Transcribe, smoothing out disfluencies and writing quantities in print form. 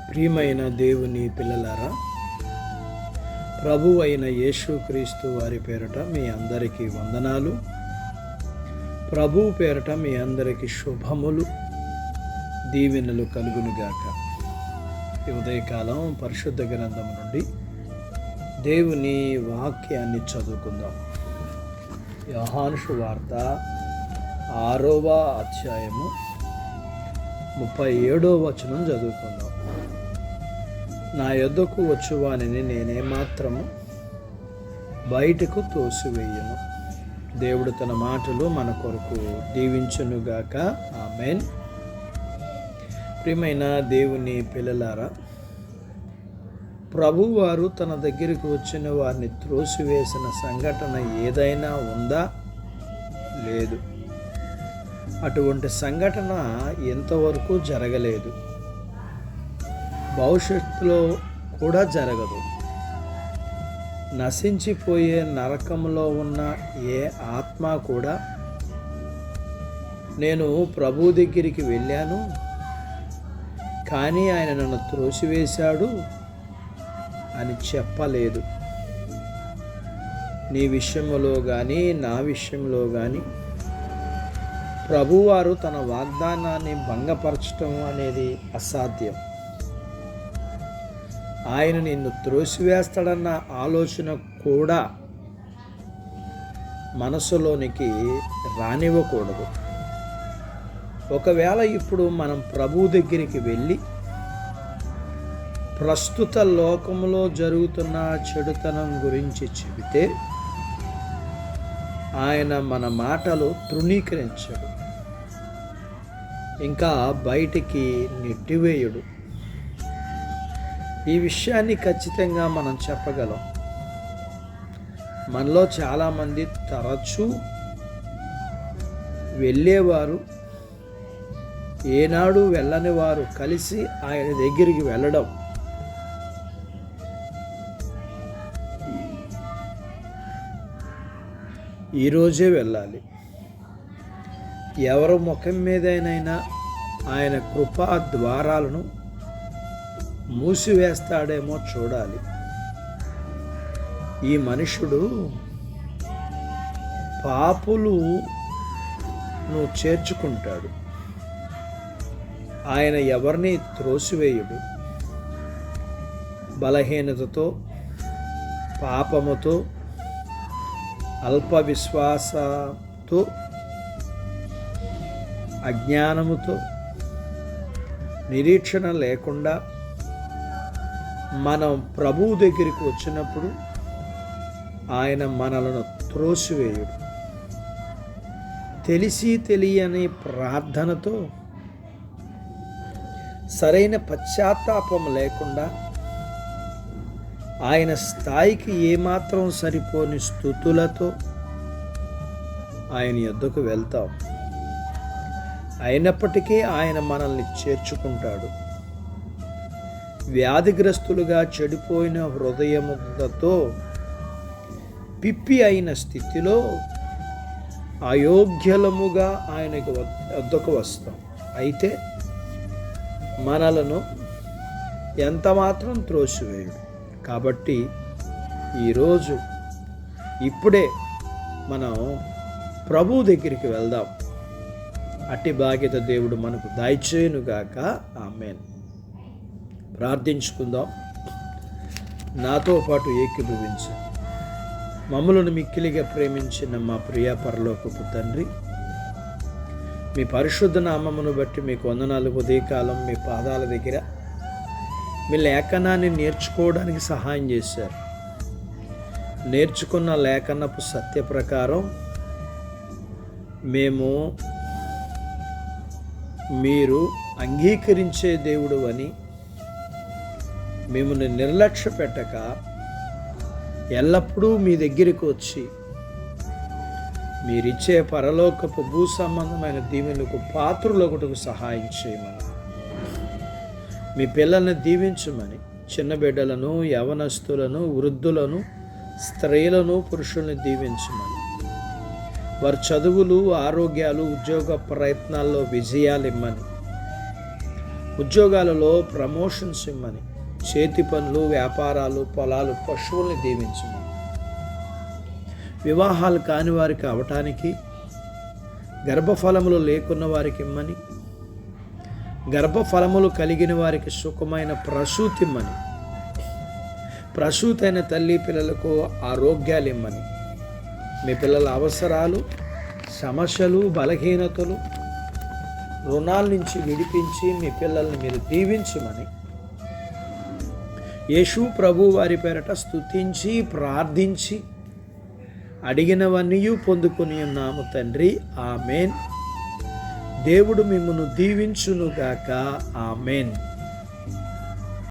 ప్రియమైన దేవుని పిల్లలారా, ప్రభువు అయిన యేసుక్రీస్తు వారి పేరట మీ అందరికీ వందనాలు. ప్రభువు పేరట మీ అందరికీ శుభములు, దీవెనలు కలుగునుగాక. ఈ ఉదయకాలం పరిశుద్ధ గ్రంథం నుండి దేవుని వాక్యాన్ని చదువుకుందాం. యోహాను సువార్త 6వ అధ్యాయము 37వ వచనం చదువుకుందాం. నా యొద్దకు వచ్చువానిని నేనేమాత్రము బయటకు తోసివేయను. దేవుడు తన మాటలు మన కొరకు దీవించునుగాక. ఆమేన్. ప్రియమైన దేవుని పిల్లలారా, ప్రభువారు తన దగ్గరికి వచ్చిన వారిని త్రోసివేసిన సంఘటన ఏదైనా ఉందా? లేదు. అటువంటి సంఘటన ఎంతవరకు జరగలేదు, భవిష్యత్తులో కూడా జరగదు. నశించిపోయే నరకంలో ఉన్న ఏ ఆత్మ కూడా నేను ప్రభు దగ్గరికి వెళ్ళాను, కానీ ఆయన నన్ను త్రోసివేశాడు అని చెప్పలేదు. నీ విషయంలో కానీ నా విషయంలో కానీ ప్రభువారు తన వాగ్దానాన్ని భంగపరచటం అనేది అసాధ్యం. ఆయన నిన్ను త్రోసివేస్తాడన్న ఆలోచన కూడా మనసులోనికి రానివ్వకూడదు. ఒకవేళ ఇప్పుడు మనం ప్రభు దగ్గరికి వెళ్ళి ప్రస్తుత లోకంలో జరుగుతున్న చెడుతనం గురించి చెబితే ఆయన మన మాటలు తృణీకరించడు, ఇంకా బయటికి నెట్టివేయడు. ఈ విషయాన్ని ఖచ్చితంగా మనం చెప్పగలం. మనలో చాలామంది తరచూ వెళ్ళేవారు, ఏనాడు వెళ్ళని వారు కలిసి ఆయన దగ్గరికి వెళ్ళడం, ఈరోజే వెళ్ళాలి. ఎవరి ముఖం మీదైనా ఆయన కృపా ద్వారాలను మూసివేస్తాడేమో చూడాలి. ఈ మనుషుడు పాపులను చేర్చుకుంటాడు, ఆయన ఎవరిని త్రోసివేయుడు. బలహీనతతో, పాపముతో, అల్ప విశ్వాసంతో, అజ్ఞానముతో, నిరీక్షణ లేకుండా మనం ప్రభువు దగ్గరికి వచ్చినప్పుడు ఆయన మనలను త్రోసివేయుడు. తెలిసి తెలియని ప్రార్థనతో, సరైన పశ్చాత్తాపం లేకుండా, ఆయన స్థాయికి ఏమాత్రం సరిపోని స్తుతులతో ఆయన యొద్దకు వెళ్తాం. అయినప్పటికీ ఆయన మనల్ని చేర్చుకుంటాడు. వ్యాధిగ్రస్తులుగా చెడిపోయిన హృదయముతో, పిప్పి అయిన స్థితిలో అయోగ్యులముగా ఆయనకు వద్దకు వస్తాం. అయితే మనలను ఎంతమాత్రం త్రోసివేయడు. కాబట్టి ఈరోజు ఇప్పుడే మనం ప్రభు దగ్గరికి వెళ్దాం. అట్టి బాధ్యత దేవుడు మనకు దయచేయునుగాక. ఆమేన్. ప్రార్థించుకుందాం. నాతో పాటు ఏకీభవించండి. మమ్మలను మిక్కిలిగా ప్రేమించిన మా ప్రియ పరలోకపు తండ్రి, మీ పరిశుద్ధ నామమును బట్టి మీకు వందనాలు. ఉదయకాలం మీ పాదాల దగ్గర మీ లేఖనాన్ని నేర్చుకోవడానికి సహాయం చేశారు. నేర్చుకున్న లేఖనపు సత్య ప్రకారం మేము మీరు అంగీకరించే దేవుడు అని మిమ్మల్ని నిర్లక్ష్య పెట్టక ఎల్లప్పుడూ మీ దగ్గరికి వచ్చి మీరిచ్చే పరలోకపు భూ సంబంధమైన దీవెనలకు పాత్రులొకటకు సహాయం చేయమని, మీ పిల్లల్ని దీవించమని, చిన్న బిడ్డలను, యవనస్తులను, వృద్ధులను, స్త్రీలను, పురుషుల్ని దీవించమని, వారి చదువులు, ఆరోగ్యాలు, ఉద్యోగ ప్రయత్నాల్లో విజయాలు ఇమ్మని, ఉద్యోగాలలో ప్రమోషన్స్ ఇమ్మని, చేతి పనులు, వ్యాపారాలు, పొలాలు, పశువుల్ని దీవించమని, వివాహాలు కాని వారికి అవటానికి, గర్భఫలములు లేకున్న వారికి ఇమ్మని, గర్భఫలములు కలిగిన వారికి సుఖమైన ప్రసూతి ఇమ్మని, ప్రసూతైన తల్లి పిల్లలకు ఆరోగ్యాలు ఇమ్మని, మీ పిల్లల అవసరాలు, సమస్యలు, బలహీనతలు, రుణాల నుంచి విడిపించి మీ పిల్లల్ని మీరు దీవించమని యేసు ప్రభు వారి పేరట స్తుతించి ప్రార్థించి అడిగినవన్నీ పొందుకొని ఉన్నాము తండ్రి. ఆమెన్. దేవుడు మిమ్మును దీవించునుగాక. ఆమెన్.